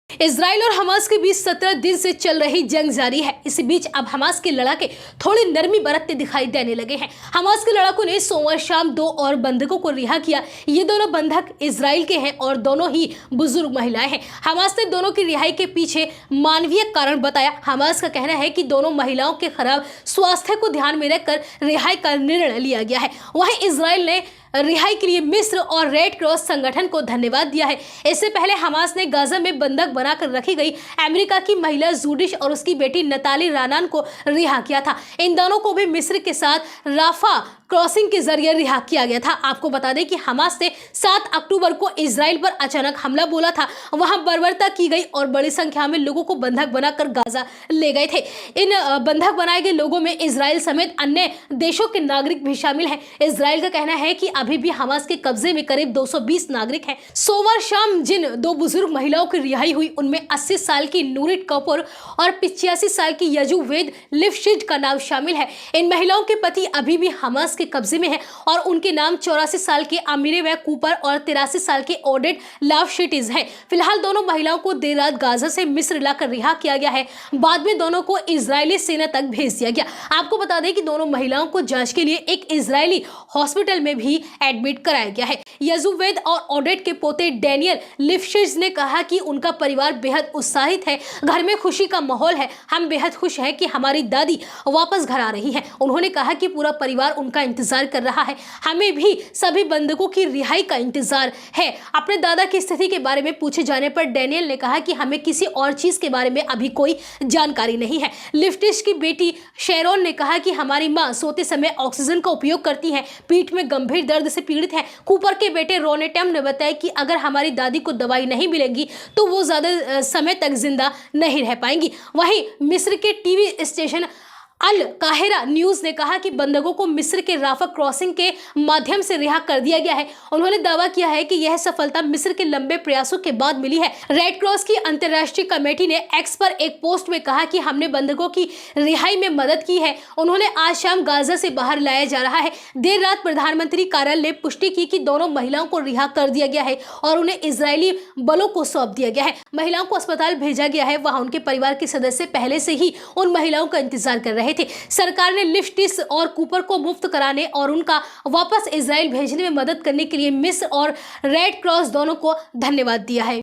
Israel और Hamas के बीच 17 दिन से चल रही जंग जारी है। इसी बीच अब हमास के लड़ाके थोड़ी नरमी बरतते दिखाई देने लगे हैं। हमास के लड़ाकों ने सोमवार शाम 2 और बंधकों को रिहा किया। ये दोनों बंधक इजराइल के हैं और दोनों ही बुजुर्ग महिलाएं हैं। हमास ने दोनों की रिहाई के पीछे मानवीय कारण बताया। हमास का कहना है कि दोनों महिलाओं के खराब स्वास्थ्य को ध्यान में रखकर रिहाई का निर्णय लिया गया है। वहीं इजराइल ने रिहाई के लिए मिस्र और रेड क्रॉस संगठन को धन्यवाद दिया है। इससे पहले हमास ने गाजा में बंधक बनाकर रखी गई अमेरिका की महिला जूडिश और उसकी बेटी नताली रानान को रिहा किया था। इन दोनों को भी मिस्र के साथ राफा क्रॉसिंग के जरिए रिहा किया गया था। आपको बता दें कि हमास ने 7 अक्टूबर को इजराइल पर अचानक हमला बोला था। वहां बर्बरता की गई और बड़ी संख्या में लोगों को बंधक बनाकर गाजा ले गए थे। इन बंधक बनाए गए लोगों में इजराइल समेत अन्य देशों के नागरिक भी शामिल हैं। इजराइल का कहना है कि अभी भी हमास के कब्जे में करीब 220 नागरिक हैं। सोमवार शाम जिन 2 बुजुर्ग महिलाओं की रिहाई हुई उनमें 80 साल की नूरिट कपूर और 85 साल की यजुवेद लिफ्शिज का नाम शामिल है। इन महिलाओं के पति अभी भी हमास के कब्जे में है और उनके नाम 84 साल के अमीरे कूपर और 83 साल के ओडेट लाफशिटिज है। फिलहाल दोनों महिलाओं को देर रात गाजा से मिस्र लाकर रिहा किया गया है। बाद में दोनों को इजरायली सेना तक भेज दिया गया। आपको बता दें कि दोनों महिलाओं को जांच के लिए एक इजरायली हॉस्पिटल में भी एडमिट कराया गया है। यजुवेद और ओडेट के पोते डैनियल लिफ्शिज ने कहा कि उनका परिवार बेहद उत्साहित है। घर में खुशी का माहौल है। हम बेहद खुश हैं कि हमारी दादी वापस घर आ रही है। उन्होंने कहा कि पूरा परिवार उनका इंतजार कर रहा है। हमें भी सभी बंधकों की रिहाई का इंतजार है। अपने दादा की स्थिति के बारे में पूछे जाने पर डैनियल ने कहा कि हमें किसी और चीज के बारे में अभी कोई जानकारी नहीं है। लिफ्टिश की बेटी शेरोन ने कहा कि हमारी मां सोते समय ऑक्सीजन का उपयोग करती है, पीठ में गंभीर दर्द से पीड़ित है। कूपर के बेटे रोनेटम ने बताया कि अगर हमारी दादी को दवाई नहीं मिलेगी तो वो ज्यादा समय तक जिंदा नहीं रह पाएंगी। वहीं मिस्र के टीवी स्टेशन अल काहिरा न्यूज ने कहा कि बंधकों को मिस्र के राफा क्रॉसिंग के माध्यम से रिहा कर दिया गया है। उन्होंने दावा किया है कि यह सफलता मिस्र के लंबे प्रयासों के बाद मिली है। रेड क्रॉस की अंतर्राष्ट्रीय कमेटी ने एक्स पर एक पोस्ट में कहा कि हमने बंधकों की रिहाई में मदद की है। उन्होंने आज शाम गाजा से बाहर लाया जा रहा है। देर रात प्रधानमंत्री कार्यालय ने पुष्टि की कि दोनों महिलाओं को रिहा कर दिया गया है और उन्हें इजरायली बलों को सौंप दिया गया है। महिलाओं को अस्पताल भेजा गया है। वहां उनके परिवार के सदस्य पहले से ही उन महिलाओं का इंतजार कर रहे थे। सरकार ने लिफ्टिस और कूपर को मुक्त कराने और उनका वापस इजराइल भेजने में मदद करने के लिए मिस्र और रेड क्रॉस दोनों को धन्यवाद दिया है।